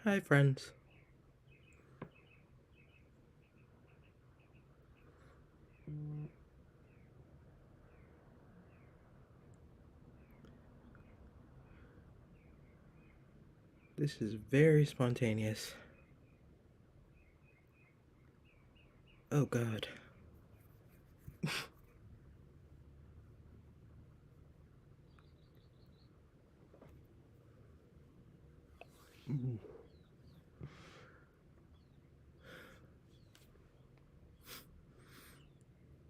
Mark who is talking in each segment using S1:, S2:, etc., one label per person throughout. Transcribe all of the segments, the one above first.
S1: Hi, friends. This is very spontaneous. Oh, God.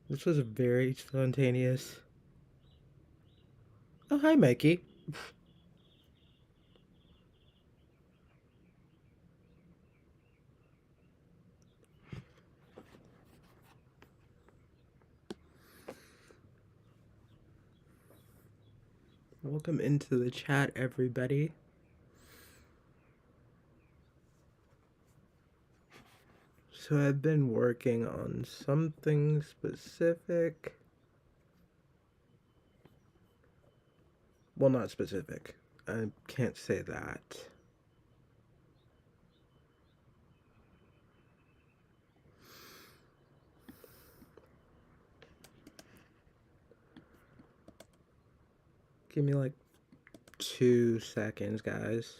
S1: This was very spontaneous. Oh, hi, Mikey. Welcome into the chat, everybody. So I've been working on something specific. Well, not specific. I can't say that. Give me like 2 seconds, guys.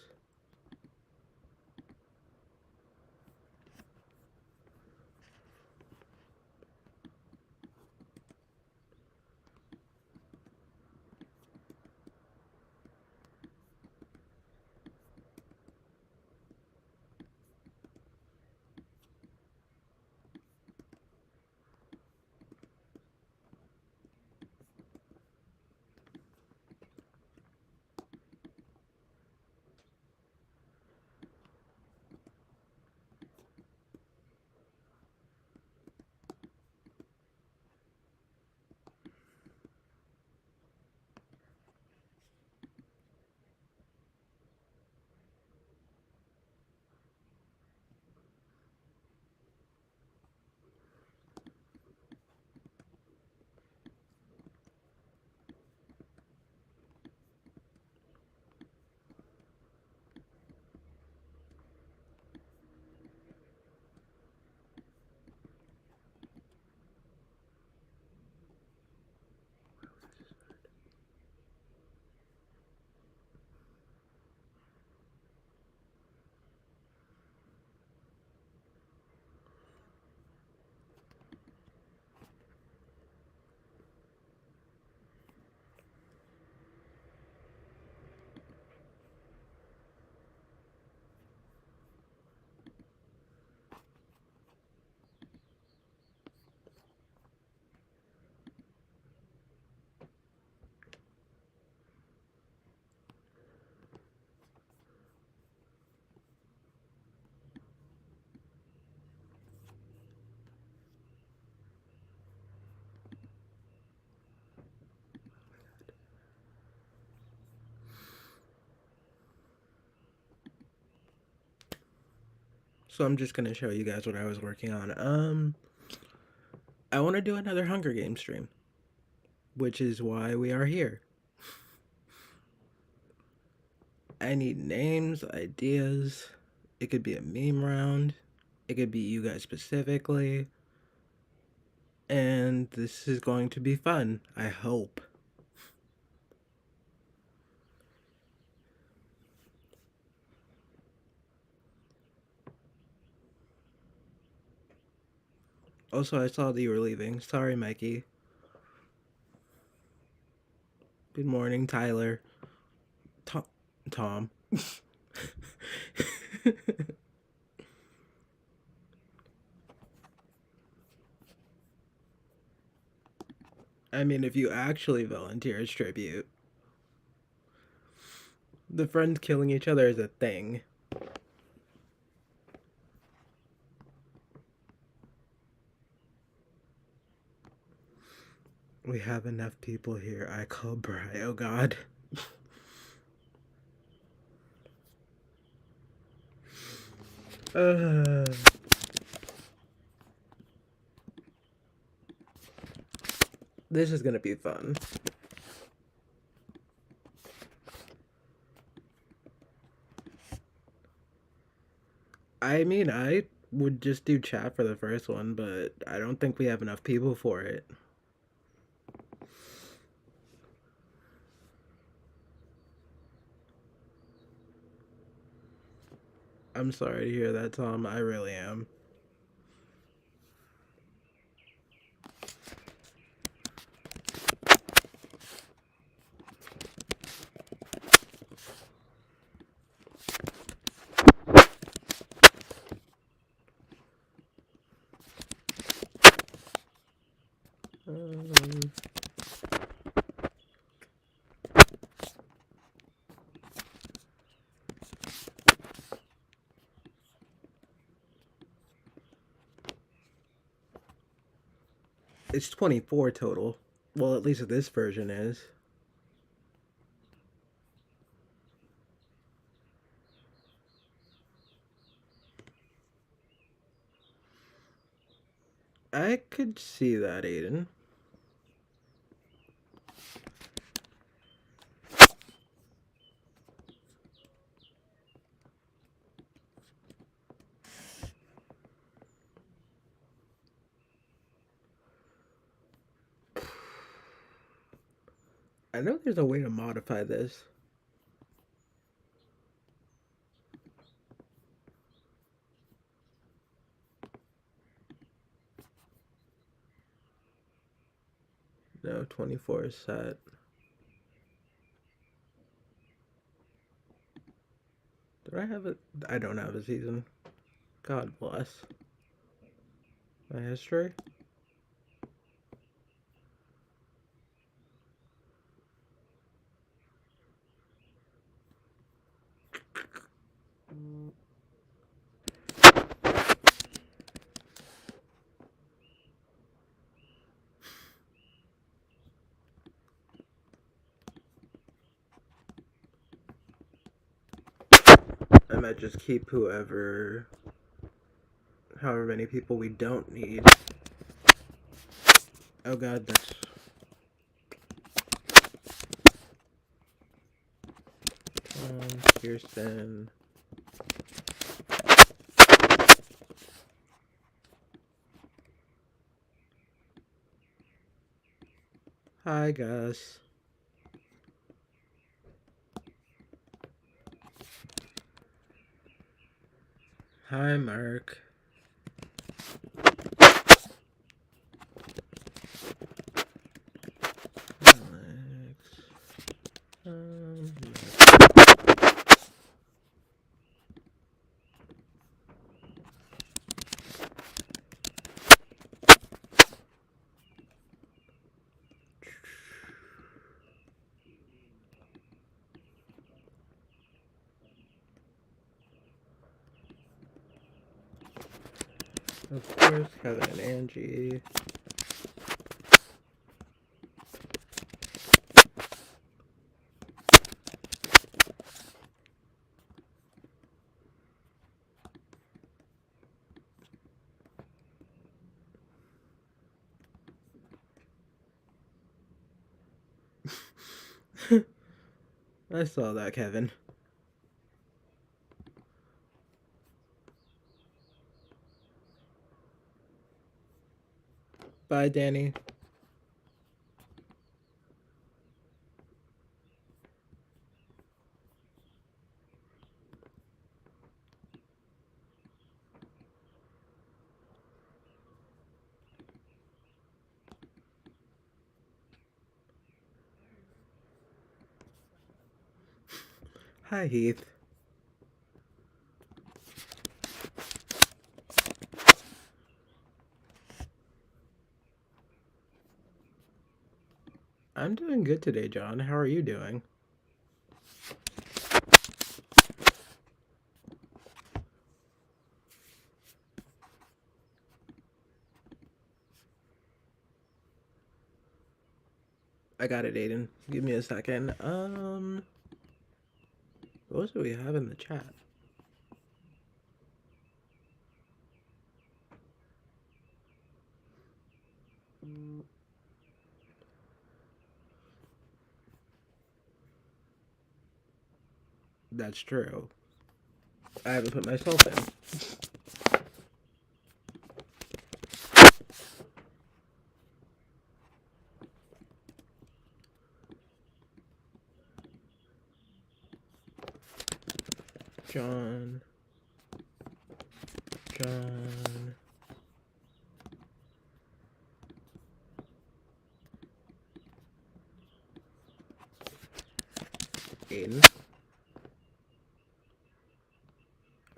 S1: So I'm just gonna show you guys what I was working on. I want to do another Hunger Games stream, which is why we are here. I need names, ideas. It could be a meme round. It could be you guys specifically. And this is going to be fun, I hope. Also, I saw that you were leaving. Sorry, Mikey. Good morning, Tyler. Tom. I mean, if you actually volunteer as tribute, the friends killing each other is a thing. We have enough people here. I call Bry. Oh, God. uh... This is gonna be fun. I mean, I would just do chat for the first one, but I don't think we have enough people for it. I'm sorry to hear that, Tom. I really am. Um, it's 24 total. Well, at least this version is. I could see that, Aiden. I know there's a way to modify this. No, 24 is set. Do I have it? I don't have a season. God bless. My history? I might just keep however many people we don't need. Oh god, that's... Kirsten. Hi, Gus. Hi, Mark. Alex. Of course, Kevin and Angie. I saw that, Kevin. Bye, Danny. Hi, Heath. I'm doing good today, John. How are you doing? I got it, Aiden. Give me a second. What do we have in the chat? That's true. I haven't put myself in. John. Aiden.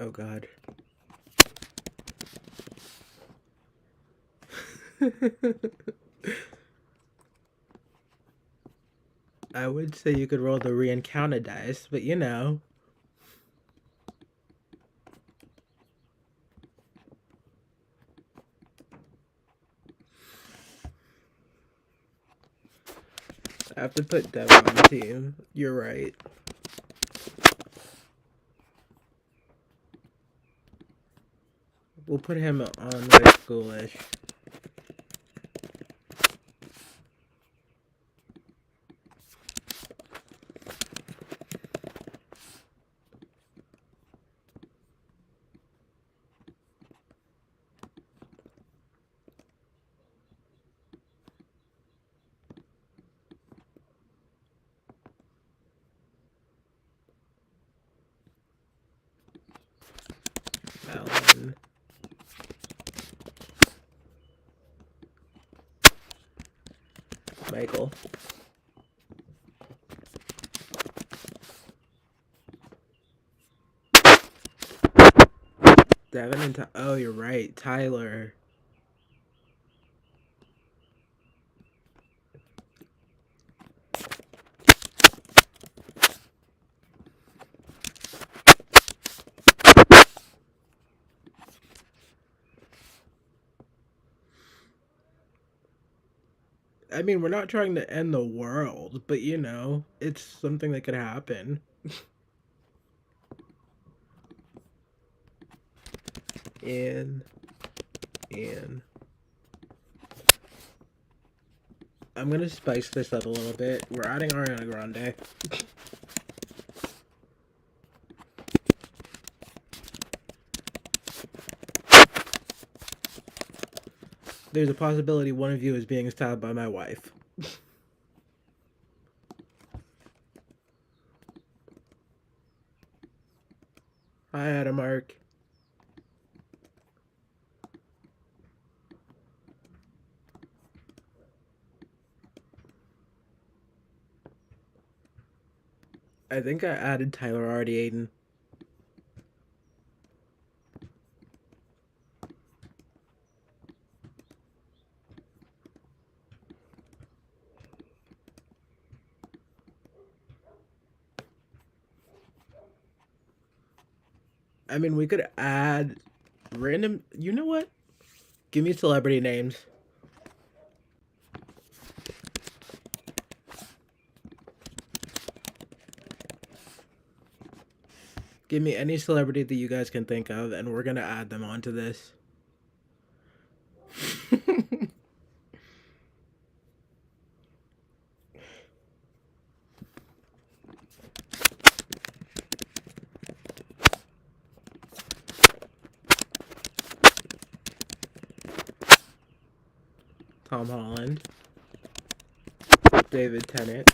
S1: Oh god. I would say you could roll the re-encounter dice, but you know. I have to put Devin on the team. You're right. We'll put him on high schoolish. Alan. Michael. Devin and oh, you're right. Tyler. I mean, we're not trying to end the world, but you know, it's something that could happen. And I'm gonna spice this up a little bit. We're adding Ariana Grande. There's a possibility one of you is being stabbed by my wife. Hi, Adam Mark. I think I added Tyler already, Aiden. I mean, we could add random. You know what? Give me celebrity names. Give me any celebrity that you guys can think of, and we're gonna add them onto this. Tom Holland. David Tennant.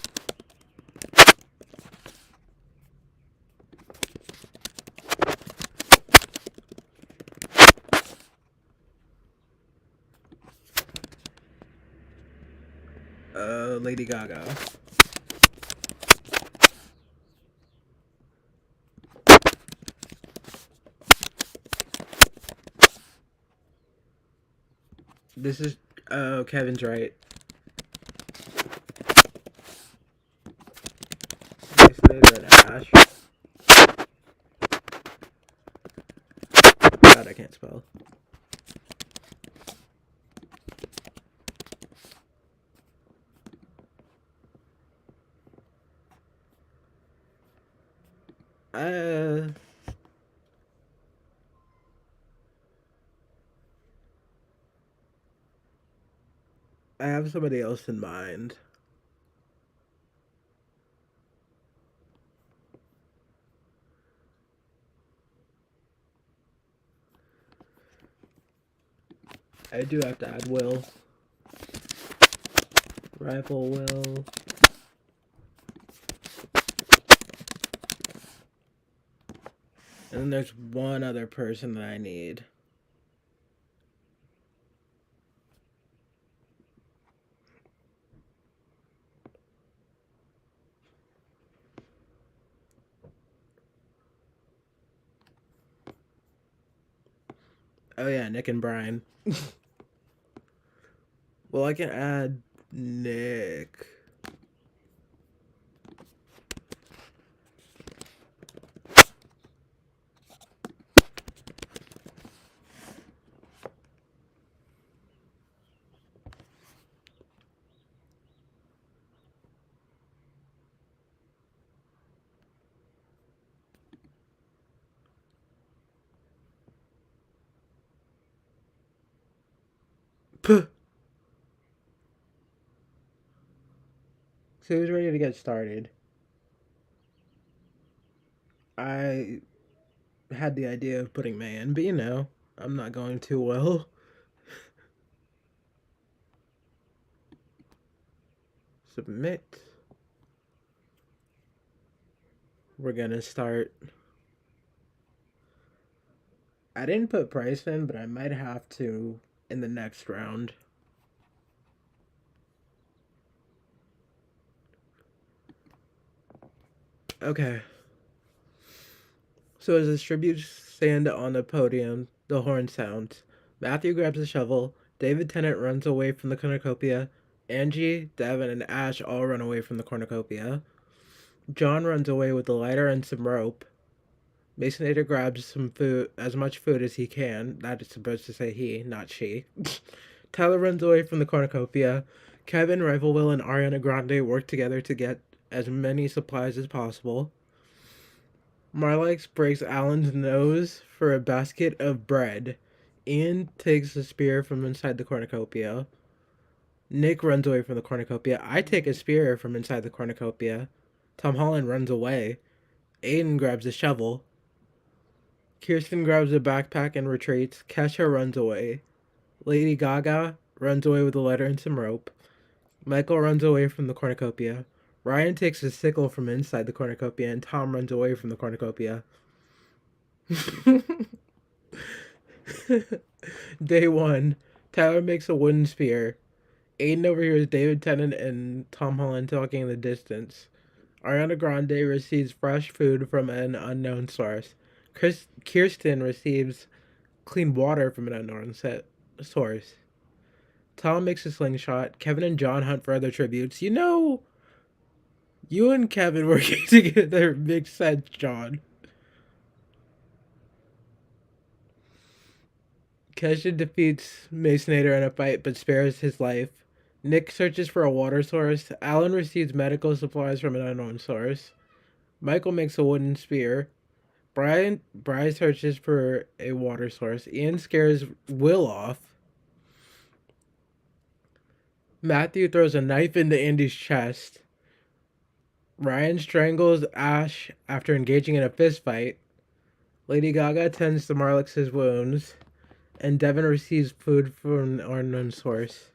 S1: Lady Gaga. This is Kevin's right. Basically, Ash. God, I can't spell. I have somebody else in mind. I do have to add Will. Rival Will. And then there's one other person that I need. Oh yeah, Nick and Brian. Well, I can add Nick. Puh. So who's ready to get started? I had the idea of putting May in, but I'm not going too well. Submit. We're gonna start. I didn't put price in, but I might have to in the next round. Okay. So as the tributes stand on the podium, the horn sounds. Matthew grabs a shovel. David Tennant runs away from the cornucopia. Angie, Devin, and Ash all run away from the cornucopia. John runs away with the lighter and some rope. Masonator grabs some food, as much food as he can. That is supposed to say he, not she. Tyler runs away from the cornucopia. Kevin, Rival Will, and Ariana Grande work together to get as many supplies as possible. Marlex breaks Alan's nose for a basket of bread. Ian takes a spear from inside the cornucopia. Nick runs away from the cornucopia. I take a spear from inside the cornucopia. Tom Holland runs away. Aiden grabs a shovel. Kirsten grabs a backpack and retreats. Kesha runs away. Lady Gaga runs away with a letter and some rope. Michael runs away from the cornucopia. Ryan takes a sickle from inside the cornucopia, and Tom runs away from the cornucopia. Day 1. Tyler makes a wooden spear. Aiden overhears David Tennant and Tom Holland talking in the distance. Ariana Grande receives fresh food from an unknown source. Kirsten receives clean water from an unknown source. Tom makes a slingshot. Kevin and John hunt for other tributes. You and Kevin working together makes sense, John. Kesha defeats Masonator in a fight but spares his life. Nick searches for a water source. Alan receives medical supplies from an unknown source. Michael makes a wooden spear. Brian searches for a water source. Ian scares Will off. Matthew throws a knife into Andy's chest. Ryan strangles Ash after engaging in a fist fight. Lady Gaga tends to Marlex's wounds. And Devin receives food from an unknown source.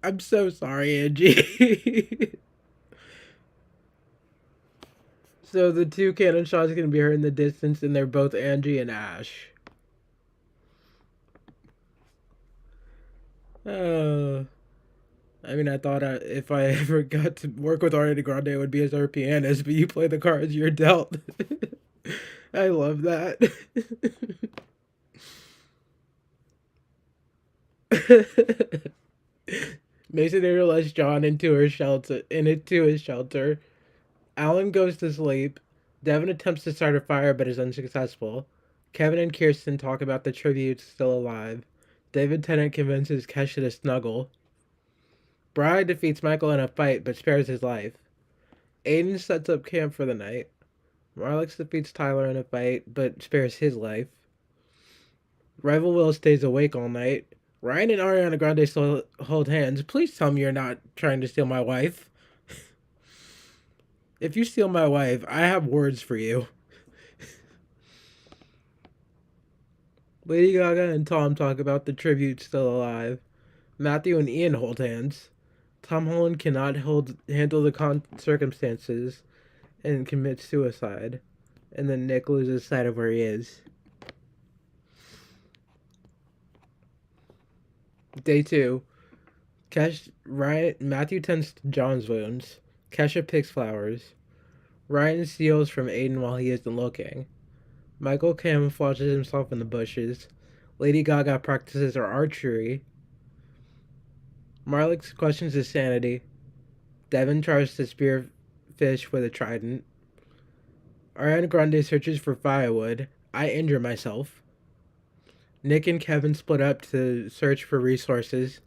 S1: I'm so sorry, Angie. So the two cannon shots can be heard in the distance, and they're both Angie and Ash. I thought if I ever got to work with Ariana Grande, it would be as our pianist, but you play the cards you're dealt. I love that. Mason lets John into his shelter. Alan goes to sleep. Devin attempts to start a fire but is unsuccessful. Kevin and Kirsten talk about the tributes still alive. David Tennant convinces Kesha to snuggle. Bride defeats Michael in a fight but spares his life. Aiden sets up camp for the night. Marlex defeats Tyler in a fight but spares his life. Rival Will stays awake all night. Ryan and Ariana Grande still hold hands. Please tell me you're not trying to steal my wife. If you steal my wife, I have words for you. Lady Gaga and Tom talk about the tribute still alive. Matthew and Ian hold hands. Tom Holland cannot handle the circumstances and commits suicide. And then Nick loses sight of where he is. Day 2. Matthew tends to John's wounds. Kesha picks flowers. Ryan steals from Aiden while he isn't looking. Michael camouflages himself in the bushes. Lady Gaga practices her archery. Marlix questions his sanity. Devin tries to spear fish with a trident. Ariana Grande searches for firewood. I injure myself. Nick and Kevin split up to search for resources.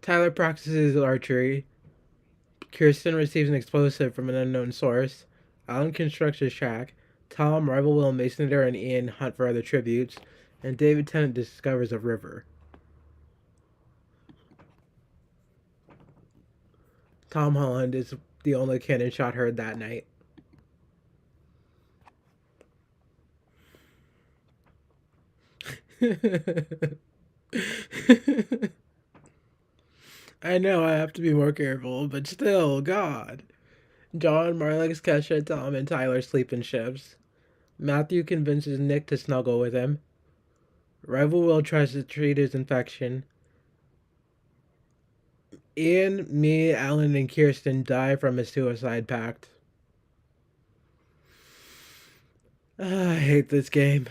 S1: Tyler practices archery. Kirsten receives an explosive from an unknown source. Alan constructs a shack. Tom, Rival Will, Masonator, and Ian hunt for other tributes. And David Tennant discovers a river. Tom Holland is the only cannon shot heard that night. I know I have to be more careful, but still, God. John, Marlix, Kesha, Tom, and Tyler sleep in shifts. Matthew convinces Nick to snuggle with him. Rival Will tries to treat his infection. Ian, me, Alan, and Kirsten die from a suicide pact. I hate this game.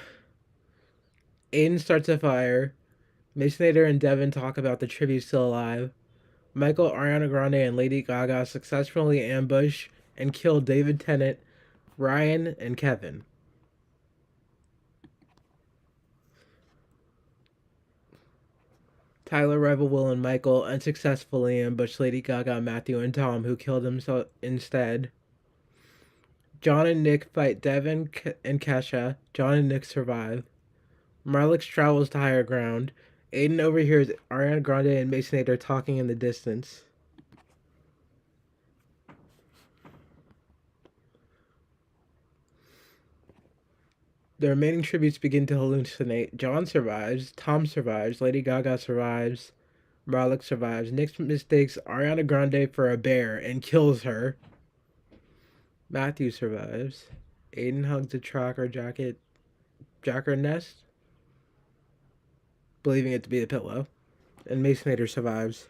S1: Aiden starts a fire. Masonator and Devin talk about the tribute still alive. Michael, Ariana Grande, and Lady Gaga successfully ambush and kill David Tennant, Ryan, and Kevin. Tyler, Rival Will, and Michael unsuccessfully ambush Lady Gaga, Matthew, and Tom, who killed himself instead. John and Nick fight Devin and Kesha. John and Nick survive. Marlix travels to higher ground. Aiden overhears Ariana Grande and Masonator talking in the distance. The remaining tributes begin to hallucinate. John survives. Tom survives. Lady Gaga survives. Marlix survives. Nick mistakes Ariana Grande for a bear and kills her. Matthew survives. Aiden hugs a tracker nest, believing it to be a pillow. And Masonator survives.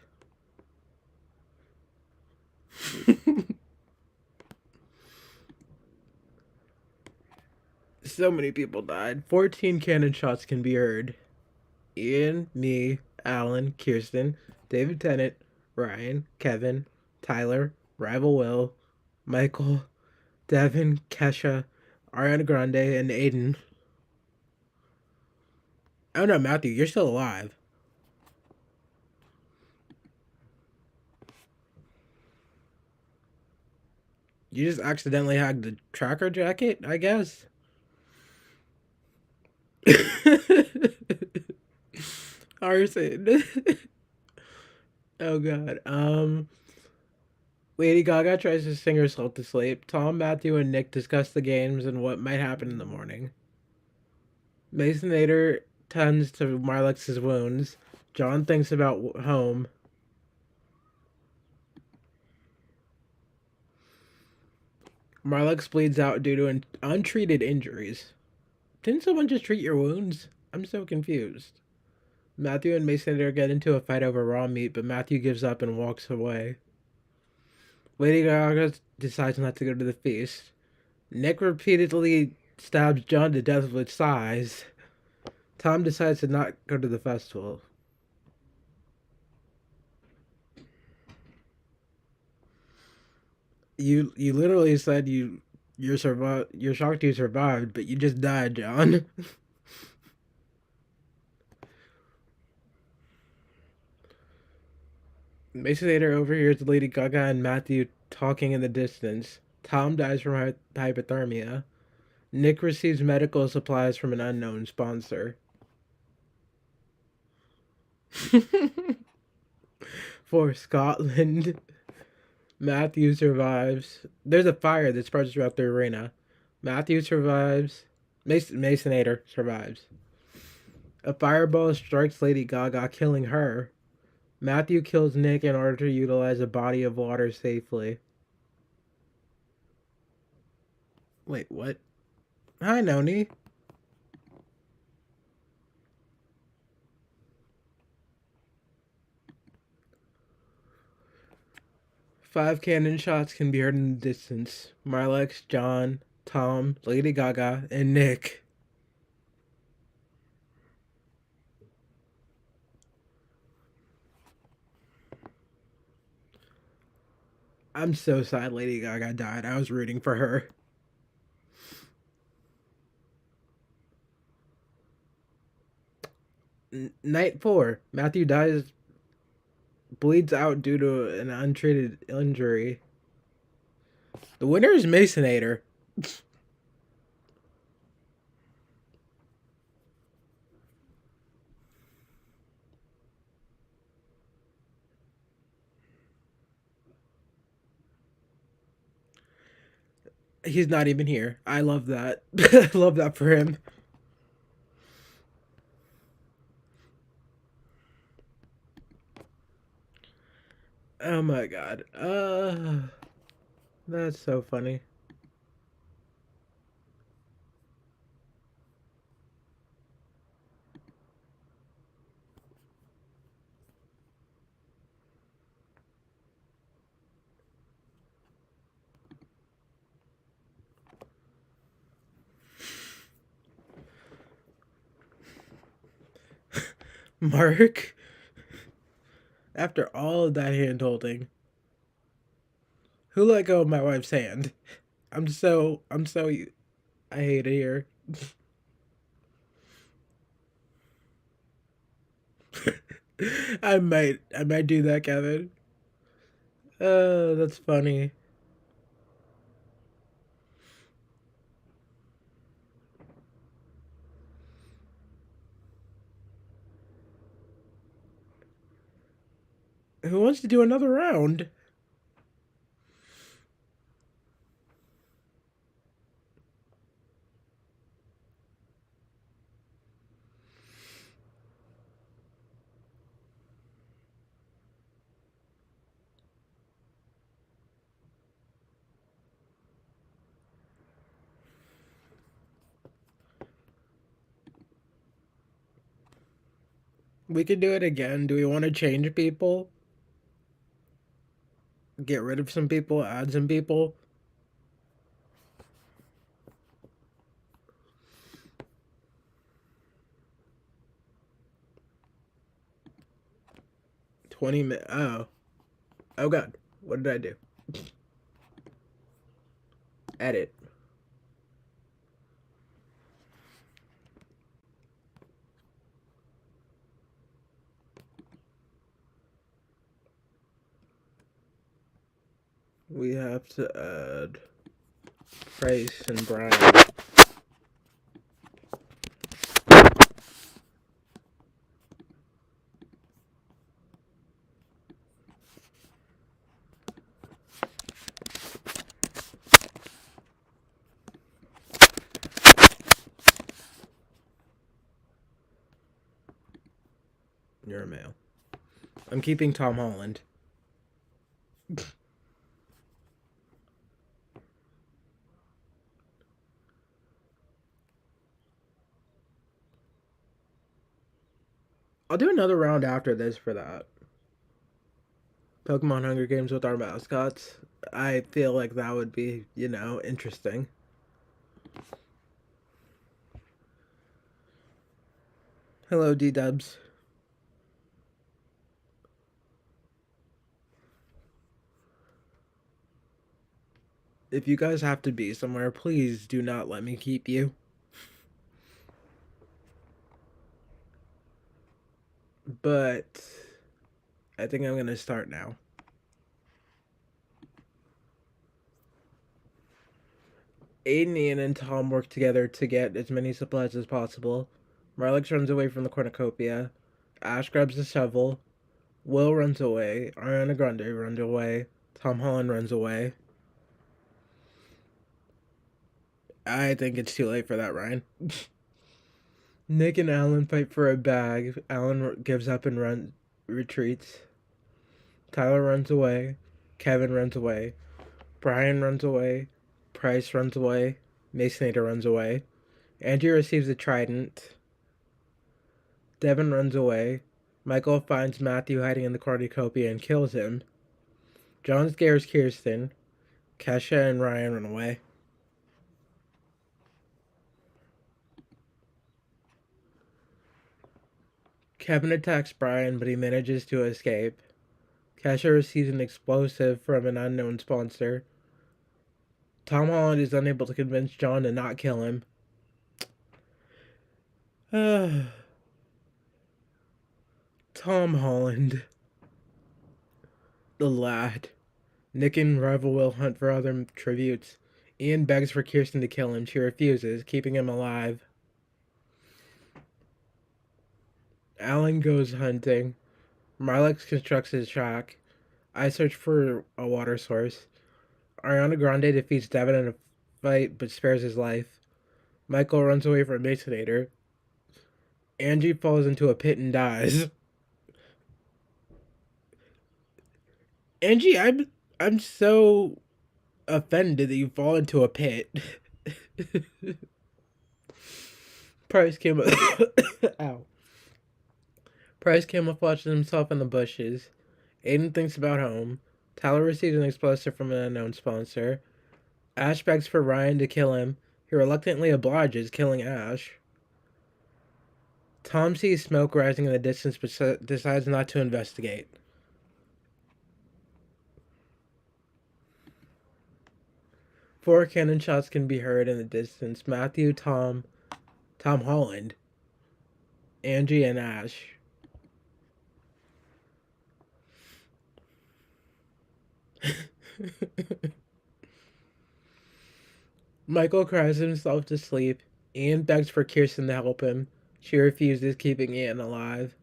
S1: So many people died. 14 cannon shots can be heard. Ian, me, Alan, Kirsten, David Tennant, Ryan, Kevin, Tyler, Rival Will, Michael, Devin, Kesha, Ariana Grande, and Aiden. Oh no, Matthew, you're still alive. You just accidentally hacked the tracker jacket, I guess. Arson. Oh god. Lady Gaga tries to sing herself to sleep. Tom, Matthew, and Nick discuss the games and what might happen in the morning. Masonator tends to Marlix's wounds. John thinks about home. Marlix bleeds out due to untreated injuries. Didn't someone just treat your wounds? I'm so confused. Matthew and Masonator get into a fight over raw meat, but Matthew gives up and walks away. Lady Gaga decides not to go to the feast. Nick repeatedly stabs John to death with sighs. Tom decides to not go to the festival. You literally said you're shocked you survived, but you just died, John. Masonator overhears Lady Gaga and Matthew talking in the distance. Tom dies from hypothermia. Nick receives medical supplies from an unknown sponsor. For Scotland. Matthew survives. There's a fire that spreads throughout the arena. Matthew survives. Masonator survives. A fireball strikes Lady Gaga, killing her. Matthew kills Nick in order to utilize a body of water safely. Wait, what? Hi, Noni. 5 cannon shots can be heard in the distance. Marlex, John, Tom, Lady Gaga, and Nick. I'm so sad Lady Gaga died. I was rooting for her. Night 4. Matthew bleeds out due to an untreated injury. The winner is Masonator. He's not even here. I love that. I love that for him. Oh my god. That's so funny. Mark, after all of that hand holding, who let go of my wife's hand? I hate it here. I might do that, Kevin. That's funny. Who wants to do another round? We could do it again. Do we want to change people? Get rid of some people, add some people? Oh. Oh god. What did I do? Edit. We have to add Price and Brian. You're a male. I'm keeping Tom Holland. I'll do another round after this for that. Pokemon Hunger Games with our mascots. I feel like that would be, interesting. Hello, D-Dubs. If you guys have to be somewhere, please do not let me keep you. But I think I'm going to start now. Aiden, Ian, and Tom work together to get as many supplies as possible. Marlix runs away from the cornucopia. Ash grabs the shovel. Will runs away. Ariana Grande runs away. Tom Holland runs away. I think it's too late for that, Ryan. Nick and Alan fight for a bag. Alan gives up and retreats. Tyler runs away. Kevin runs away. Brian runs away. Price runs away. Masonator runs away. Andrew receives a trident. Devin runs away. Michael finds Matthew hiding in the cornucopia and kills him. John scares Kirsten. Kesha and Ryan run away. Kevin attacks Brian, but he manages to escape. Kesha receives an explosive from an unknown sponsor. Tom Holland is unable to convince John to not kill him. Tom Holland. The lad. Nick and Rival will hunt for other tributes. Ian begs for Kirsten to kill him. She refuses, keeping him alive. Alan goes hunting. Marlex constructs his shack. I search for a water source. Ariana Grande defeats Devin in a fight but spares his life. Michael runs away from Masonator. Angie falls into a pit and dies. Angie, I'm so offended that you fall into a pit. Price came Ow. Price camouflages himself in the bushes. Aiden thinks about home. Tyler receives an explosive from an unknown sponsor. Ash begs for Ryan to kill him. He reluctantly obliges, killing Ash. Tom sees smoke rising in the distance but decides not to investigate. Four cannon shots can be heard in the distance. Matthew, Tom Holland, Angie, and Ash. Michael cries himself to sleep. Ian begs for Kirsten to help him. She refuses, keeping Ian alive.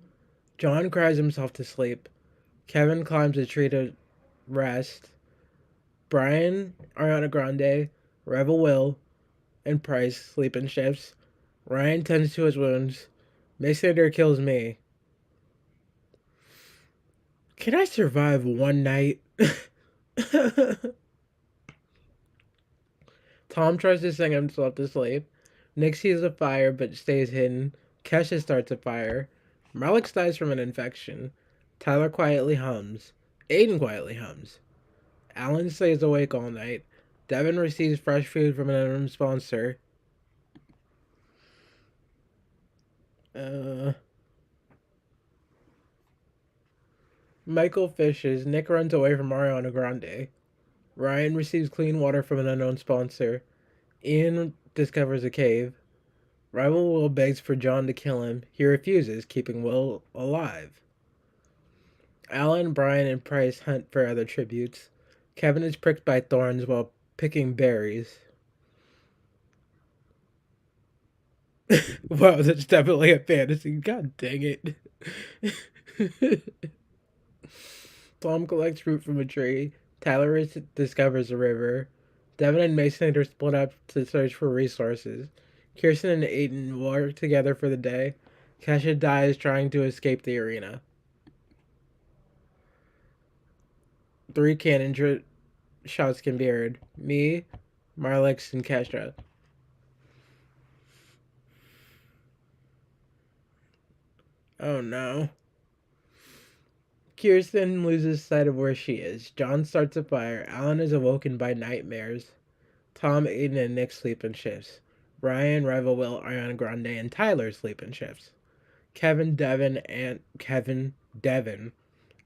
S1: John cries himself to sleep. Kevin climbs a tree to rest. Brian, Ariana Grande, Rebel Will, and Price sleep in shifts. Ryan tends to his wounds. Masonator kills me. Can I survive one night? Tom tries to sing himself to sleep. Nick sees a fire but stays hidden. Kesha starts a fire. Marlex dies from an infection. Tyler quietly hums. Aiden quietly hums. Alan stays awake all night. Devin receives fresh food from an unknown sponsor. Michael fishes. Nick runs away from Ariana Grande. Ryan receives clean water from an unknown sponsor. Ian discovers a cave. Rival Will begs for John to kill him. He refuses, keeping Will alive. Alan, Brian, and Price hunt for other tributes. Kevin is pricked by thorns while picking berries. Wow, that's definitely a fantasy. God dang it. Tom collects fruit from a tree. Tyler discovers a river. Devin and Mason are split up to search for resources. Kirsten and Aiden work together for the day. Kesha dies trying to escape the arena. 3 cannon shots can be heard. Me, Marlex, and Kesha. Oh no. Kirsten loses sight of where she is. John starts a fire. Alan is awoken by nightmares. Tom, Aiden, and Nick sleep in shifts. Ryan, Rival Will, Ariana Grande, and Tyler sleep in shifts. Devin,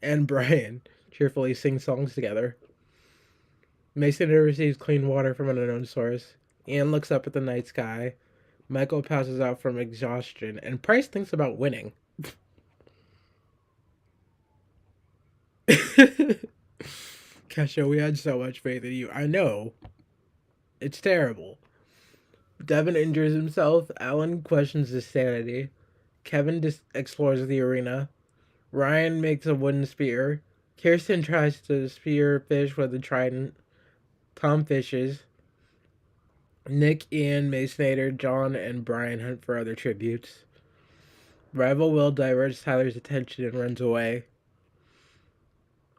S1: and Brian cheerfully sing songs together. Mason receives clean water from an unknown source. Ian looks up at the night sky. Michael passes out from exhaustion, and Price thinks about winning. Kesha, we had so much faith in you. I know. It's terrible. Devin injures himself. Alan questions his sanity. Kevin explores the arena. Ryan makes a wooden spear. Kirsten tries to spear fish with a trident. Tom fishes. Nick, Ian, Masonator, John, and Brian hunt for other tributes. Rival Will diverts Tyler's attention and runs away.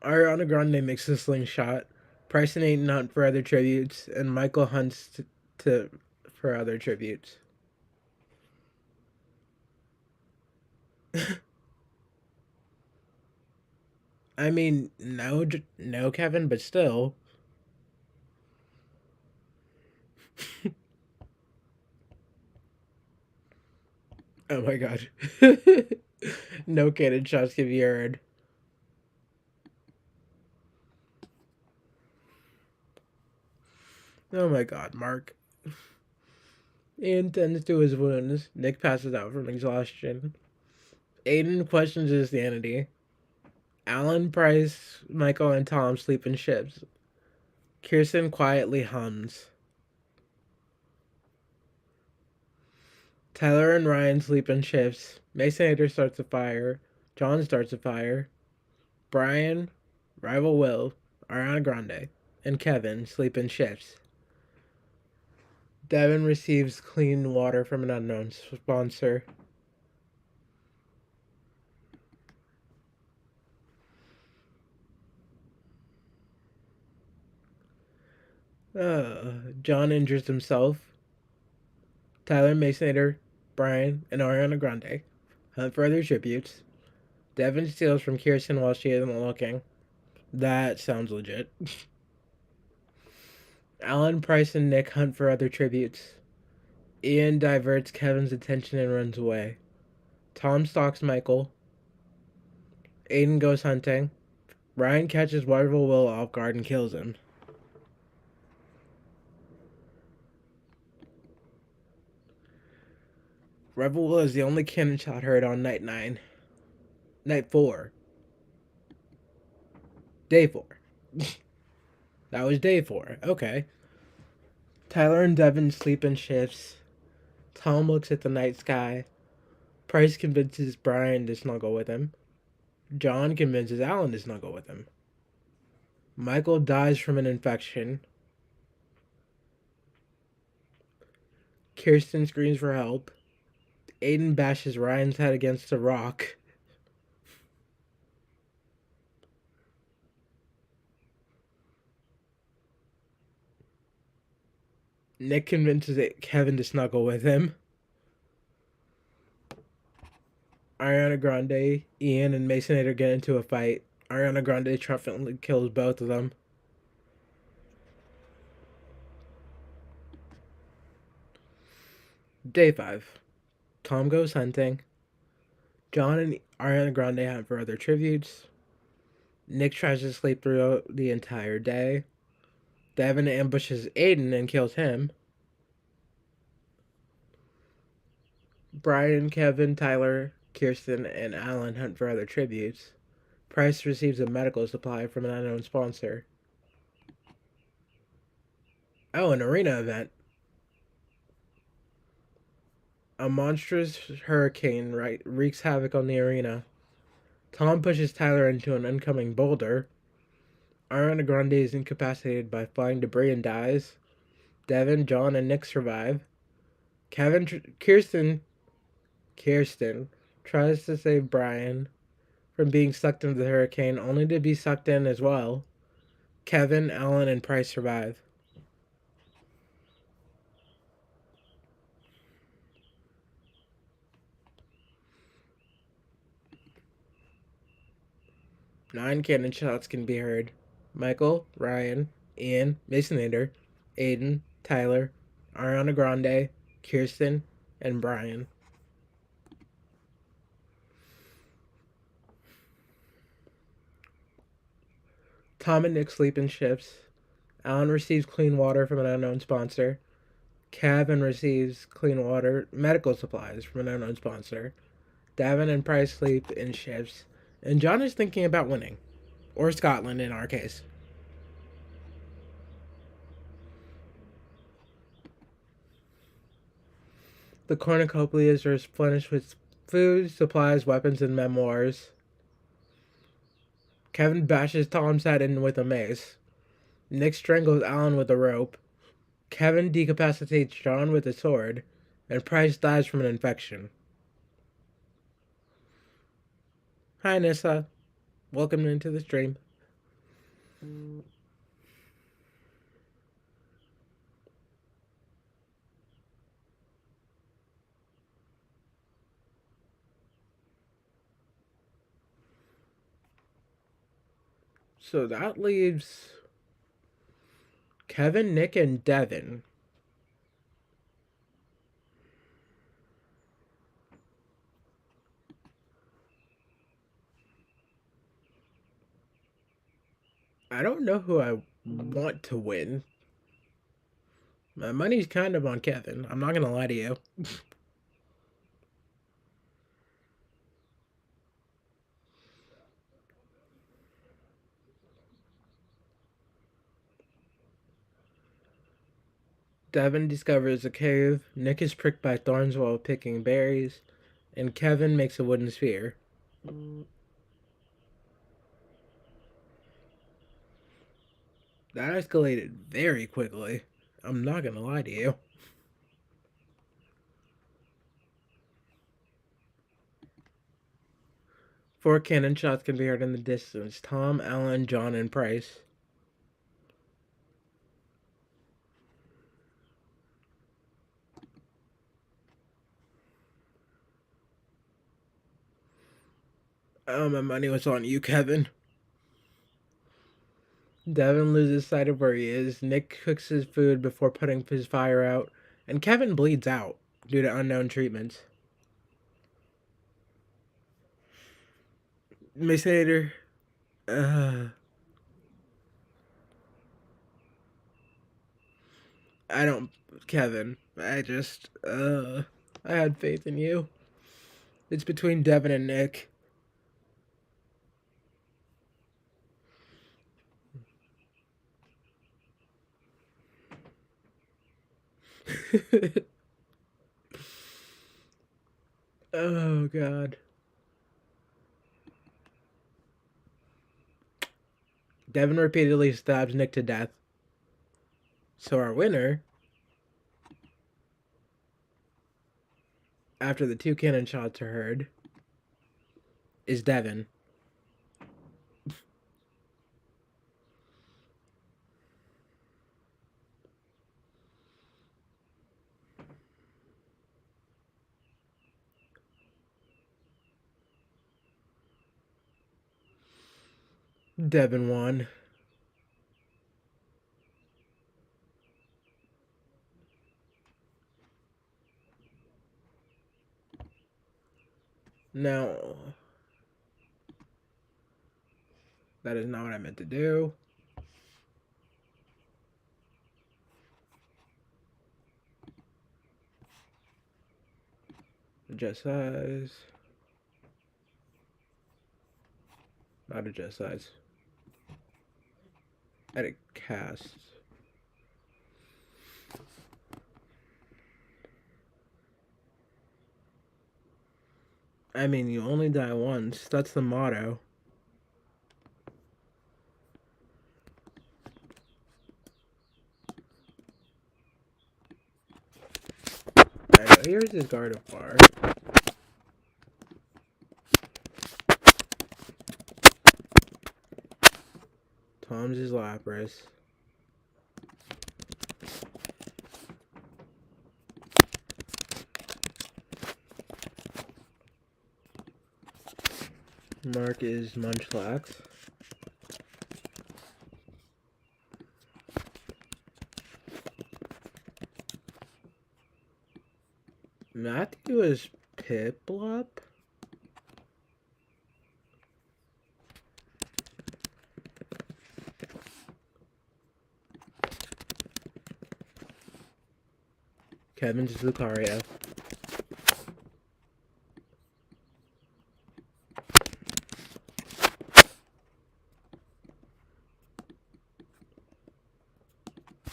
S1: Ariana Grande makes a slingshot. Price and Aiden hunt for other tributes, and Michael hunts for other tributes. I mean, no, Kevin, but still. Oh my god. No cannon shots can be heard. Oh my god, Mark. Ian tends to his wounds. Nick passes out from exhaustion. Aiden questions his sanity. Alan, Price, Michael, and Tom sleep in ships. Kirsten quietly hums. Tyler and Ryan sleep in shifts. Masonator starts a fire. John starts a fire. Brian, Rival Will, Ariana Grande, and Kevin sleep in shifts. Devin receives clean water from an unknown sponsor. John injures himself. Tyler, Masonator, Brian, and Ariana Grande hunt for other tributes. Devin steals from Kirsten while she isn't looking. That sounds legit. Alan, Price, and Nick hunt for other tributes. Ian diverts Kevin's attention and runs away. Tom stalks Michael. Aiden goes hunting. Ryan catches Rival Will off guard and kills him. Rival Will is the only cannon shot heard on night 9. Night 4. Day 4. That was day 4. Okay. Tyler and Devin sleep in shifts. Tom looks at the night sky. Price convinces Brian to snuggle with him. John convinces Alan to snuggle with him. Michael dies from an infection. Kirsten screams for help. Aiden bashes Ryan's head against a rock. Nick convinces Kevin to snuggle with him. Ariana Grande, Ian, and Masonator get into a fight. Ariana Grande triumphantly kills both of them. Day 5. Tom goes hunting. John and Ariana Grande hunt for other tributes. Nick tries to sleep through the entire day. Devin ambushes Aiden and kills him. Brian, Kevin, Tyler, Kirsten, and Alan hunt for other tributes. Price receives a medical supply from an unknown sponsor. Oh, an arena event. A monstrous hurricane wreaks havoc on the arena. Tom pushes Tyler into an oncoming boulder. Ariana Grande is incapacitated by flying debris and dies. Devin, John, and Nick survive. Kirsten tries to save Brian from being sucked into the hurricane, only to be sucked in as well. Kevin, Alan, and Price survive. Nine cannon shots can be heard. Michael, Ryan, Ian, Masonator, Aiden, Tyler, Ariana Grande, Kirsten, and Brian. Tom and Nick sleep in shifts. Alan receives clean water from an unknown sponsor. Kevin receives clean water, medical supplies from an unknown sponsor. Davin and Price sleep in shifts. And John is thinking about winning. Or Scotland in our case. The cornucopias are replenished with food, supplies, weapons, and memoirs. Kevin bashes Tom's head in with a mace. Nick strangles Alan with a rope. Kevin decapacitates John with a sword. And Price dies from an infection. Hi, Nissa. Welcome into the stream. So that leaves Kevin, Nick, and Devin. I don't know who I want to win. My money's kind of on Kevin. I'm not gonna lie to you. Devin discovers a cave. Nick is pricked by thorns while picking berries. And Kevin makes a wooden sphere. That escalated very quickly. I'm not gonna lie to you. Four cannon shots can be heard in the distance. Tom, Alan, John, and Price. Oh, my money was on you, Kevin. Devin loses sight of where he is. Nick cooks his food before putting his fire out. And Kevin bleeds out due to unknown treatments. Miss Hater. I don't... Kevin. I had faith in you. It's between Devin and Nick. Oh, God. Devin repeatedly stabs Nick to death. So our winner, after the two cannon shots are heard, is Devin. Devin won. Now, that is not what I meant to do. Adjust size. Not adjust size. Edit cast. I mean, you only die once. That's the motto. I know, here's his Gardevoir. Tom's is Lapras. Mark is Munchlax. Matthew is Piplup. Kevin's Lucario.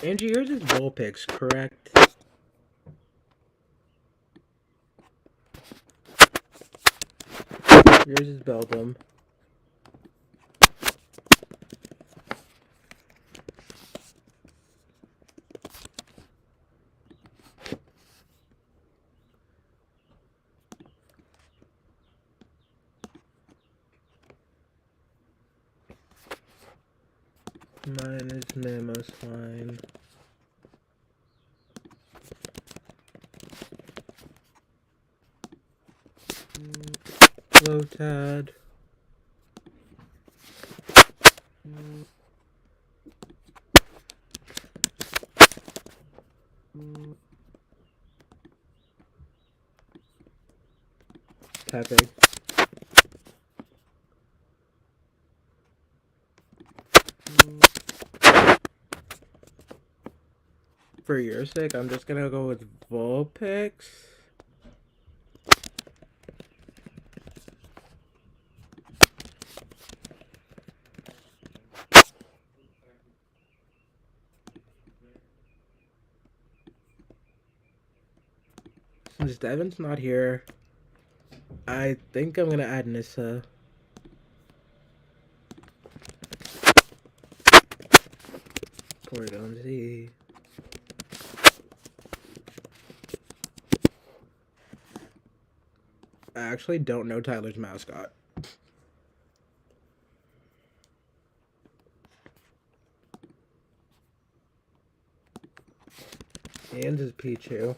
S1: Angie, yours is Vulpix, correct? Yours is Beldum. Mine is Mamoswine. Lotad. Tapping. For your sake, I'm just gonna go with Vulpix. Since Devin's not here, I think I'm gonna add Nissa. Cordon Z. I actually don't know Tyler's mascot. And his Pichu.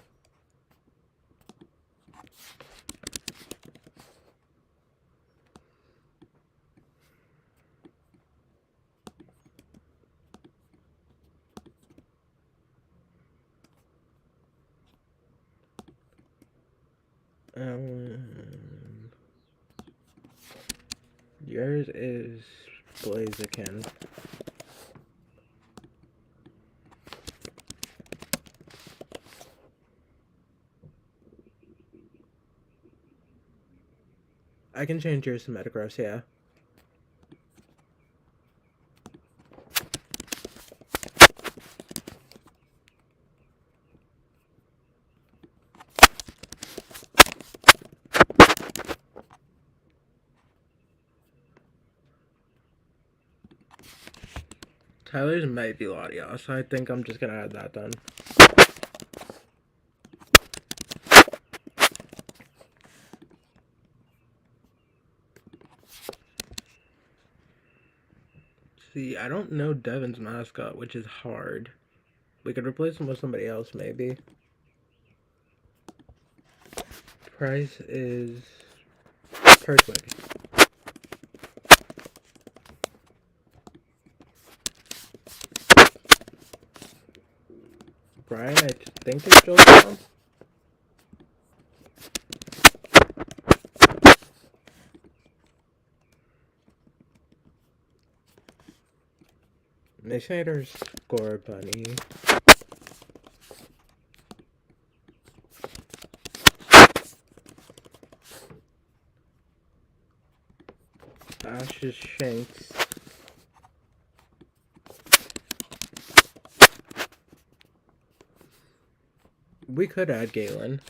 S1: Yours is Blaziken. I can change yours to Metagross, yeah. Tyler's might be Latias, so I think I'm just gonna add that then. See, I don't know Devin's mascot, which is hard. We could replace him with somebody else, maybe. Price is Turtwig. Brian, I think it's Jolteon. Initiator's Scorbunny. Ash's Shanks. We could add Galen.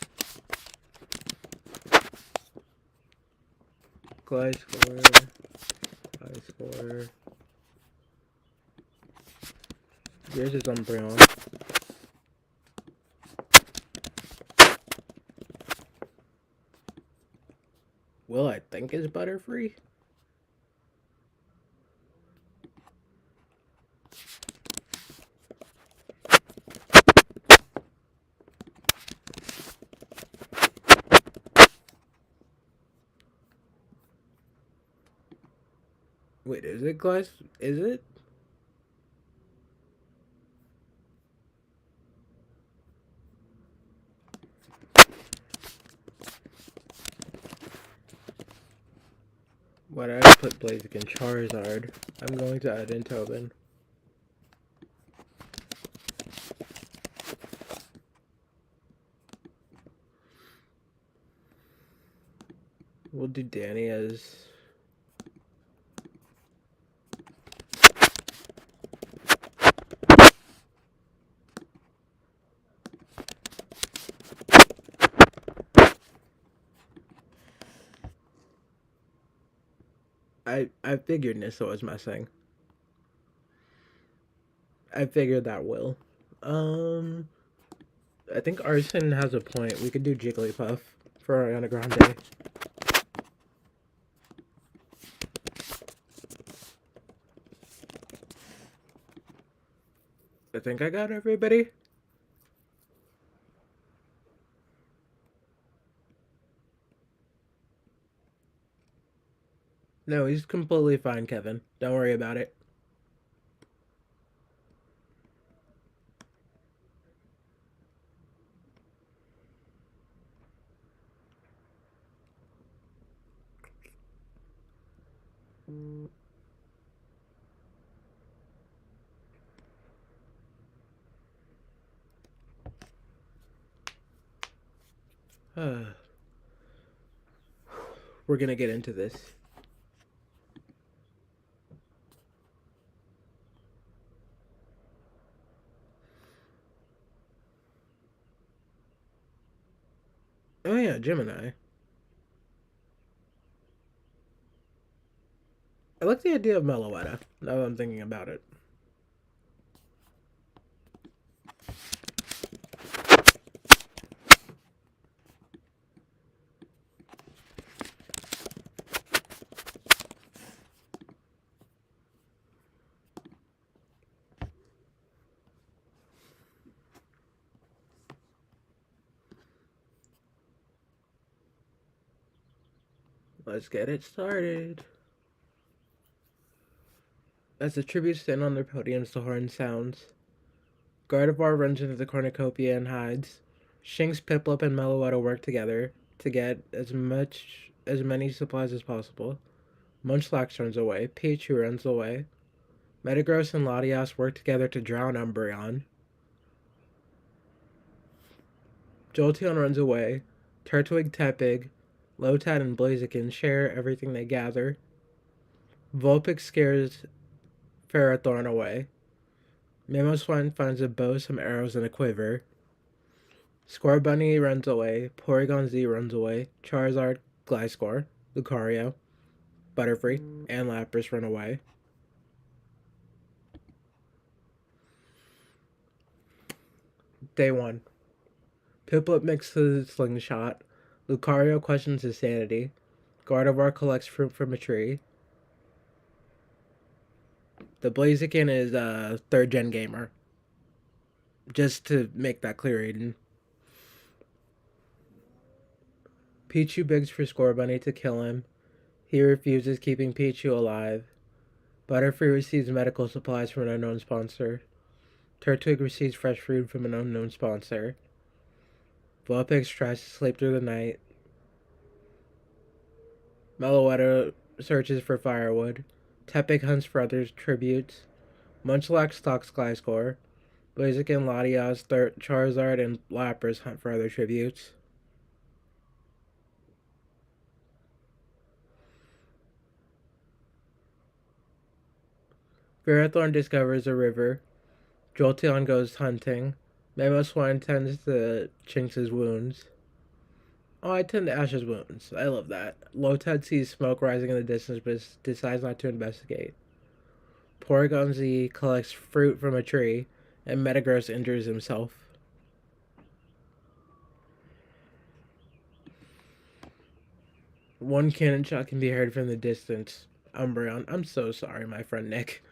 S1: Gliscor. Gliscor. Yours is Umbreon. Will I think is Butterfree? Wait, is it Glass? Is it? What I put Blaziken Charizard. I'm going to add in Tobin. We'll do Danny as I figured Nissa was missing. I figured that will. I think Arson has a point. We could do Jigglypuff for Ariana Grande. I think I got everybody. No, he's completely fine, Kevin. Don't worry about it. We're gonna get into this. Oh yeah, Gemini. I like the idea of Meloetta, now that I'm thinking about it. Let's get it started. As the tributes stand on their podiums, the horn sounds. Gardevoir runs into the cornucopia and hides. Shinx, Piplup, and Meloetta work together to get as many supplies as possible. Munchlax runs away. Pichu runs away. Metagross and Latias work together to drown Umbreon. Jolteon runs away. Turtwig, Tepig, Lotad, and Blaziken share everything they gather. Vulpix scares Ferrothorn away. Mamoswine finds a bow, some arrows, and a quiver. Scorbunny runs away. Porygon Z runs away. Charizard, Gliscor, Lucario, Butterfree, and Lapras run away. Day 1. Piplup makes the slingshot. Lucario questions his sanity. Gardevoir collects fruit from a tree. The Blaziken is a 3rd gen gamer. Just to make that clear, Aiden. Pichu begs for Scorbunny to kill him. He refuses, keeping Pichu alive. Butterfree receives medical supplies from an unknown sponsor. Turtwig receives fresh food from an unknown sponsor. Vulpix tries to sleep through the night. Meloetta searches for firewood. Tepig hunts for other tributes. Munchlax stalks Gliscor. Blaziken, Latias, Charizard, and Lapras hunt for other tributes. Ferrothorn discovers a river. Jolteon goes hunting. Mamoswine tends to Chinx's wounds. Oh, I tend to Ash's wounds. I love that. Lotad sees smoke rising in the distance but decides not to investigate. Porygon Z collects fruit from a tree, and Metagross injures himself. One cannon shot can be heard from the distance. Umbreon, I'm so sorry, my friend Nick.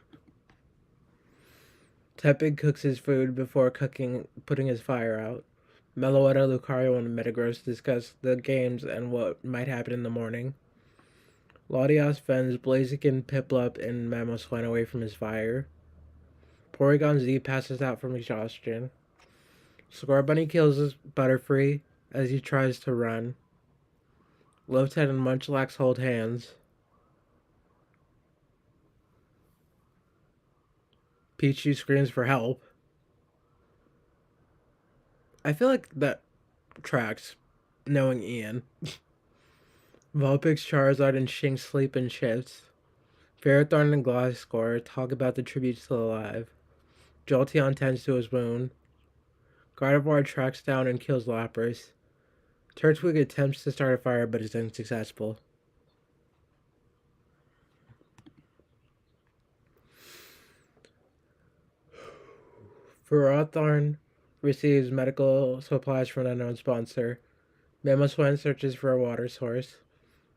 S1: Tepig cooks his food before putting his fire out. Meloetta, Lucario, and Metagross discuss the games and what might happen in the morning. Latias fends Blaziken, Piplup, and Mamoswine away from his fire. Porygon Z passes out from exhaustion. Scorbunny kills his Butterfree as he tries to run. Lotad and Munchlax hold hands. Pichu screams for help. I feel like that tracks, knowing Ian. Vulpix, Charizard, and Shinx sleep in shifts. Ferrothorn and Gliscor talk about the tribute still alive. Jolteon tends to his wound. Gardevoir tracks down and kills Lapras. Turtwig attempts to start a fire but is unsuccessful. Ferrothorn receives medical supplies from an unknown sponsor. Mamoswine searches for a water source.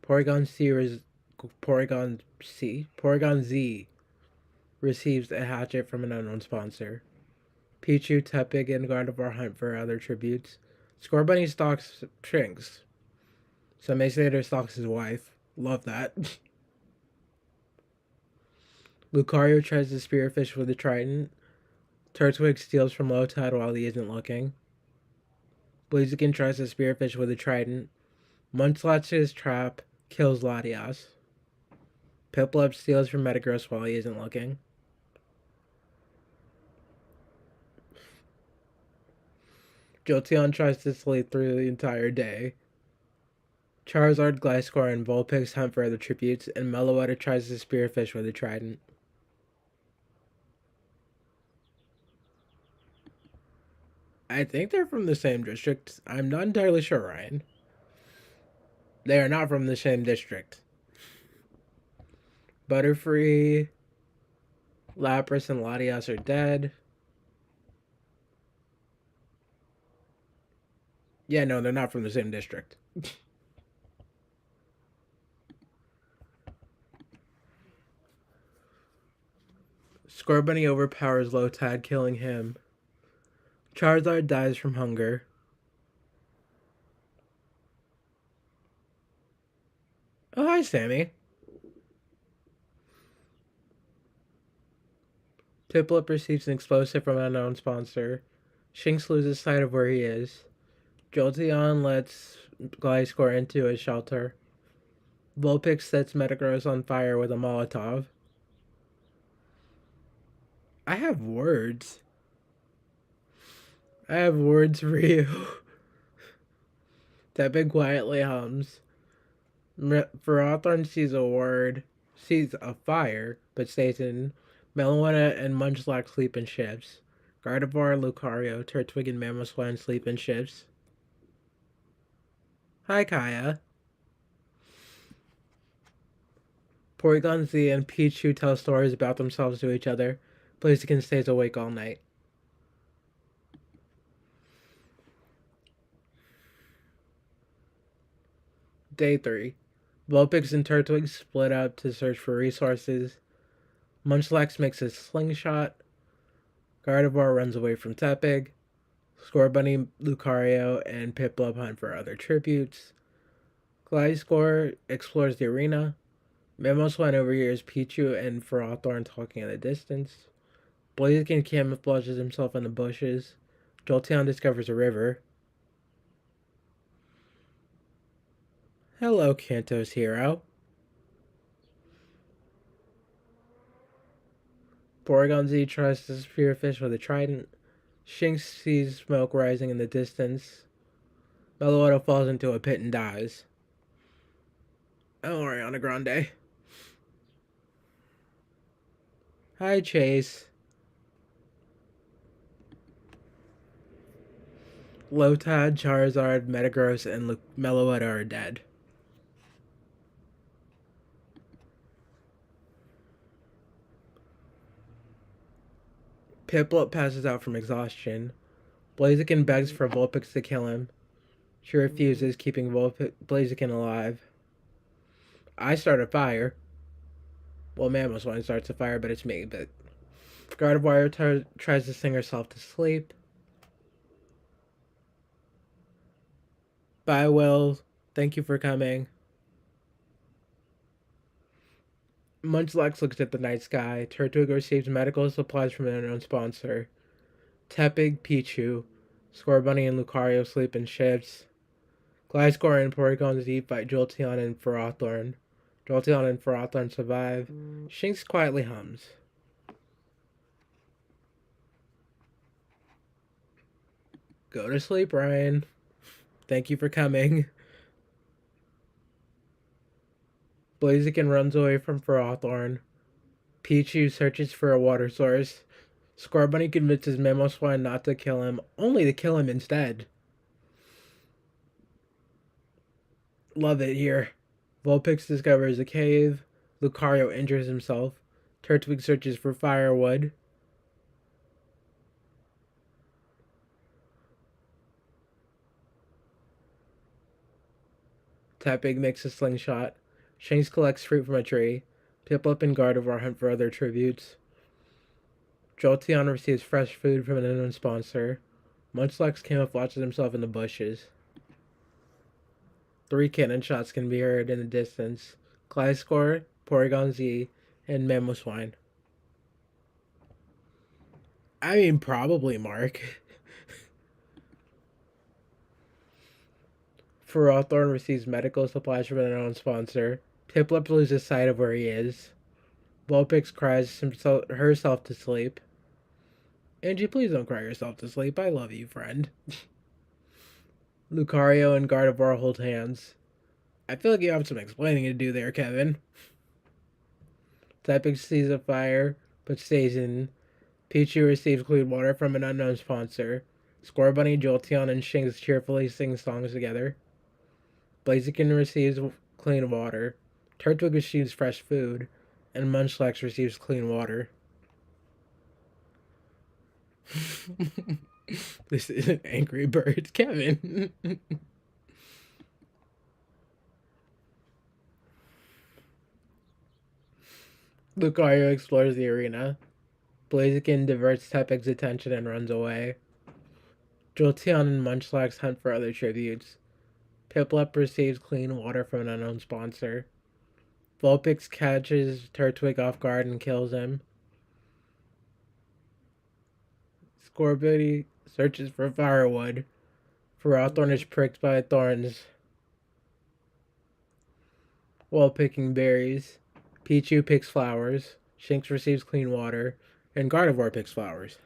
S1: Porygon Z receives a hatchet from an unknown sponsor. Pichu, Tepig, and Gardevoir hunt for other tributes. Scorbunny stalks Shinx. Some may say their stalks his wife. Love that. Lucario tries to spearfish with the Trident. Turtwig steals from Lotad while he isn't looking. Blaziken tries to spearfish with a Trident. Munchlax's trap kills Latias. Piplup steals from Metagross while he isn't looking. Jolteon tries to sleep through the entire day. Charizard, Gliscor, and Vulpix hunt for other tributes, and Meloetta tries to spearfish with a Trident. I think they're from the same district. I'm not entirely sure, Ryan. They are not from the same district. Butterfree, Lapras, and Latias are dead. Yeah, no, they're not from the same district. Scorbunny overpowers Lotad, killing him. Charizard dies from hunger. Oh, hi, Sammy. Piplup receives an explosive from an unknown sponsor. Shinx loses sight of where he is. Jolteon lets Gliscor into his shelter. Vulpix sets Metagross on fire with a Molotov. I have words. I have words for you. Tepig quietly hums. Ferrothorn sees a fire, but stays in. Meloetta and Munchlax sleep in shifts. Gardevoir, Lucario, Turtwig, and Mamoswine sleep in shifts. Hi, Kaya. Porygon Z and Pichu tell stories about themselves to each other. Blaziken stays awake all night. Day 3. Vulpix and Turtwig split up to search for resources. Munchlax makes a slingshot. Gardevoir runs away from Tepig. Scorbunny, Lucario, and Piplup hunt for other tributes. Gliscor explores the arena. Mamoswine overhears Pichu and Ferrothorn talking in the distance. Blaziken camouflages himself in the bushes. Jolteon discovers a river. Hello, Kanto's hero. Porygon Z tries to spearfish with a Trident. Shinx sees smoke rising in the distance. Meloetta falls into a pit and dies. Oh, Ariana Grande. Hi, Chase. Lotad, Charizard, Metagross, and Meloetta are dead. Piplup passes out from exhaustion. Blaziken begs for Vulpix to kill him. She refuses, keeping Blaziken alive. I start a fire. Well, Mamoswine starts a fire, but it's me. But Gardevoir tries to sing herself to sleep. Bye, Will. Thank you for coming. Munchlax looks at the night sky. Turtwig receives medical supplies from an unknown sponsor. Tepig, Pichu, Scorbunny, and Lucario sleep in shifts. Gliscor and Porygon Z fight Jolteon and Ferrothorn. Jolteon and Ferrothorn survive. Shinx quietly hums. Go to sleep, Ryan. Thank you for coming. Blaziken runs away from Ferrothorn. Pichu searches for a water source. Scorbunny convinces Mamoswine not to kill him, only to kill him instead. Love it here. Vulpix discovers a cave. Lucario injures himself. Turtwig searches for firewood. Tepig makes a slingshot. Shanks collects fruit from a tree. Piplup and Gardevoir hunt for other tributes. Jolteon receives fresh food from an unknown sponsor. Munchlax camouflages himself in the bushes. 3 cannon shots can be heard in the distance. Gliscor, Porygon Z, and Mamoswine. I mean, probably Mark. Ferrothorn receives medical supplies from an unknown sponsor. Piplup loses sight of where he is. Vulpix cries herself to sleep. Angie, please don't cry yourself to sleep. I love you, friend. Lucario and Gardevoir hold hands. I feel like you have some explaining to do there, Kevin. Typing sees a fire, but stays in. Pichu receives clean water from an unknown sponsor. Scorbunny, Jolteon, and Shinx cheerfully sing songs together. Blaziken receives clean water. Turtwig receives fresh food. And Munchlax receives clean water. This isn't Angry Birds, Kevin. Lucario explores the arena. Blaziken diverts Tepig's attention and runs away. Jolteon and Munchlax hunt for other tributes. Piplup receives clean water from an unknown sponsor. Vulpix catches Turtwig off guard and kills him. Scorbunny searches for firewood. Ferrothorn is pricked by thorns while picking berries. Pichu picks flowers. Shinx receives clean water. And Gardevoir picks flowers.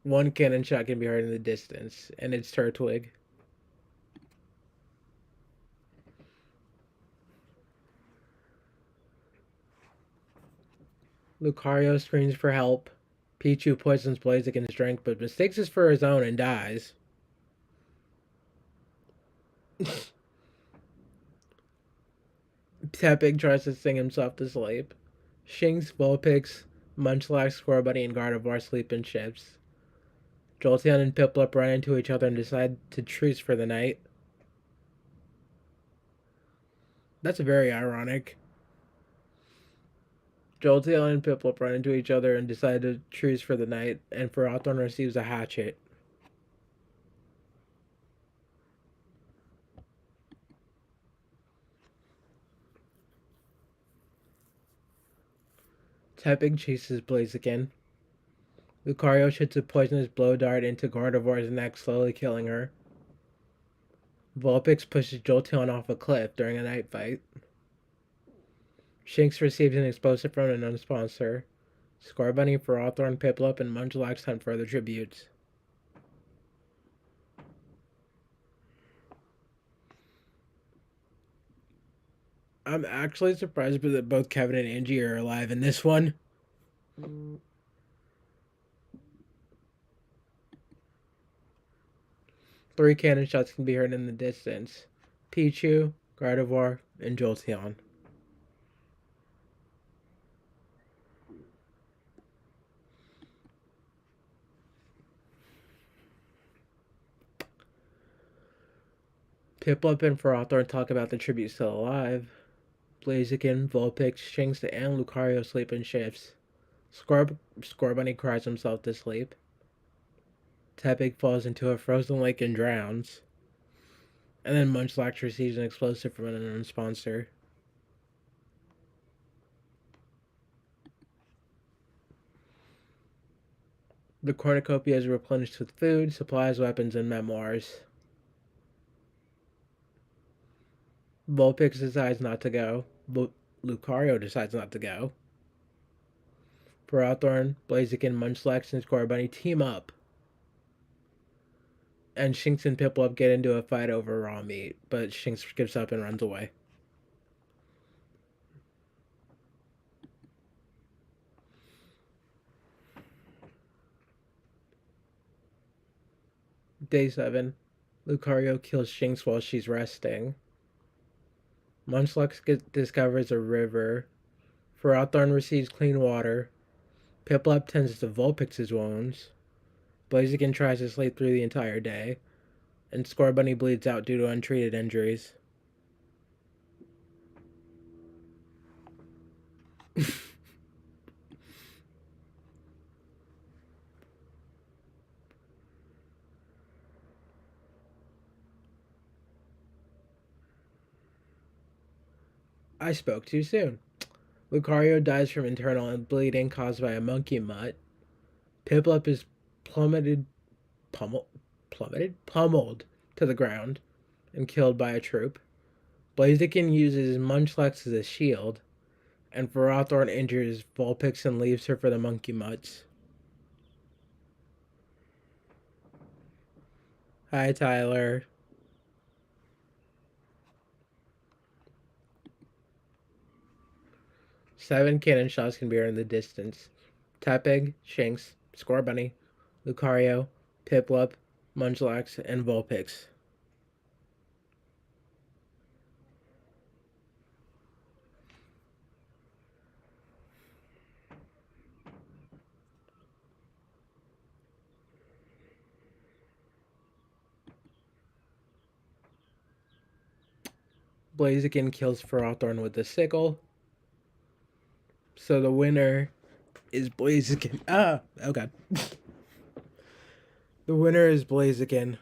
S1: One cannon shot can be heard in the distance, and it's Turtwig. Lucario screams for help. Pichu poisons Blaziken's drink, but mistakes it for his own and dies. Tepig tries to sing himself to sleep. Shinx, Vulpix, Munchlax, Scorbunny, and Gardevoir sleep in shifts. Jolteon and Piplup run into each other and decide to truce for the night. That's very ironic. Jolteon and Piplup run into each other and decide to truce for the night, and Ferrothorn receives a hatchet. Tepig chases Blaziken. Lucario shoots a poisonous blow dart into Gardevoir's neck, slowly killing her. Vulpix pushes Jolteon off a cliff during a night fight. Shinx receives an explosive from an unknown sponsor. Scorbunny, Ferrothorn, Piplup, and Munchlax hunt for other tributes. I'm actually surprised that both Kevin and Angie are alive in this one. 3 cannon shots can be heard in the distance. Pichu, Gardevoir, and Jolteon. Piplup and Ferrothorn talk about the tribute still alive. Blaziken, Vulpix, Shinx, and Lucario sleep in shifts. Scorbunny cries himself to sleep. Tepig falls into a frozen lake and drowns. And then Munchlax receives an explosive from an unknown sponsor. The cornucopia is replenished with food, supplies, weapons, and memoirs. Vulpix decides not to go. Lucario decides not to go. Ferrothorn, Blaziken, Munchlax, and Scorbunny team up. And Shinx and Piplup get into a fight over raw meat, but Shinx gives up and runs away. Day 7. Lucario kills Shinx while she's resting. Munchlax discovers a river. Ferrothorn receives clean water. Piplup tends to Vulpix's wounds. Blaziken tries to sleep through the entire day. And Scorbunny bleeds out due to untreated injuries. I spoke too soon. Lucario dies from internal bleeding caused by a monkey mutt. Piplup is plummeted, pummel, pummeled to the ground and killed by a troop. Blaziken uses Munchlax as a shield, and Ferrothorn injures Vulpix and leaves her for the monkey mutts. Hi, Tyler. Seven cannon shots can be heard in the distance. Tepig, Shinx, Scorbunny, Lucario, Piplup, Munchlax, and Vulpix. Blaziken kills Ferrothorn with the sickle. So the winner is Blaziken. Ah, okay. The winner is Blaziken.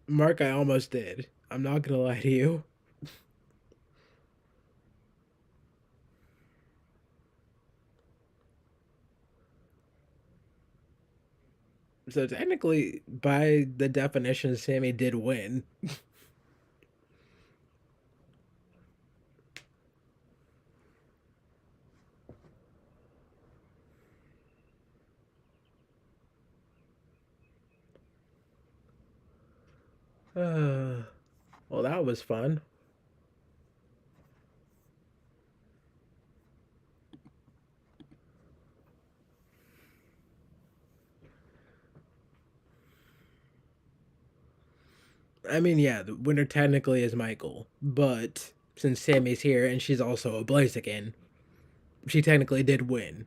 S1: Mark, I almost did. I'm not gonna lie to you. So technically, by the definition, Sammy did win. Well, that was fun. I mean, yeah, the winner technically is Michael, but since Sammy's here and she's also a Blaziken, she technically did win.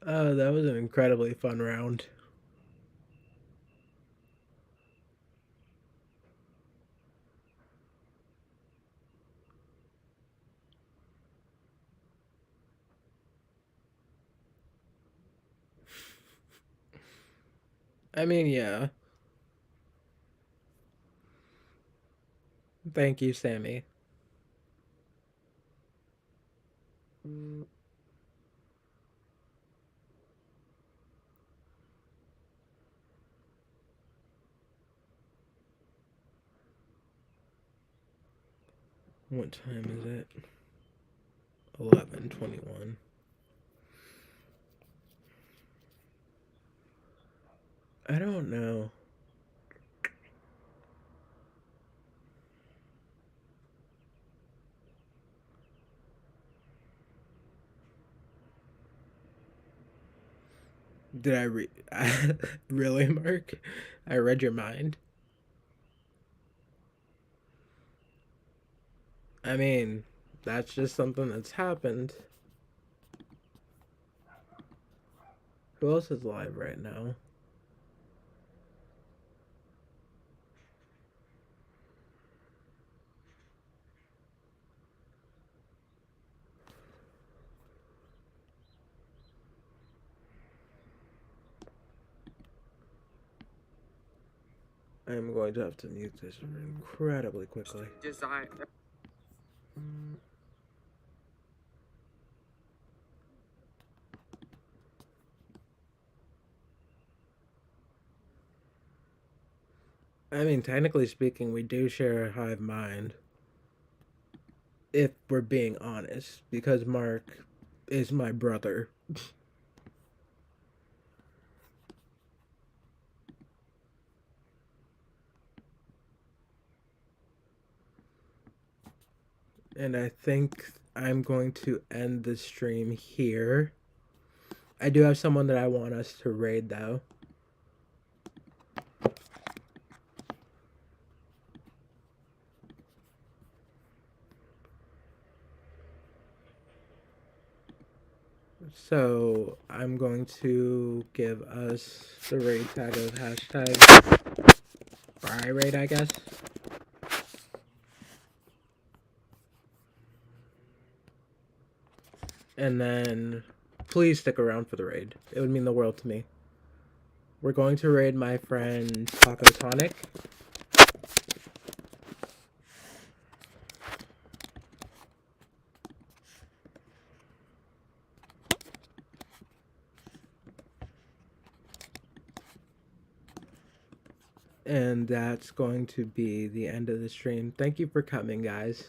S1: That was an incredibly fun round. I mean, yeah. Thank you, Sammy. What time is it? 11:21. I don't know. Did I read? Really, Mark? I read your mind. I mean, that's just something that's happened. Who else is live right now? I'm going to have to mute this incredibly quickly.
S2: Design.
S1: I mean, technically speaking, we do share a hive mind. If we're being honest, because Mark is my brother. And I think I'm going to end the stream here. I do have someone that I want us to raid, though. So I'm going to give us the raid tag of hashtag raid, I guess. And then please stick around for the raid. It would mean the world to me. We're going to raid my friend Taco Tonic. And that's going to be the end of the stream. Thank you for coming, guys.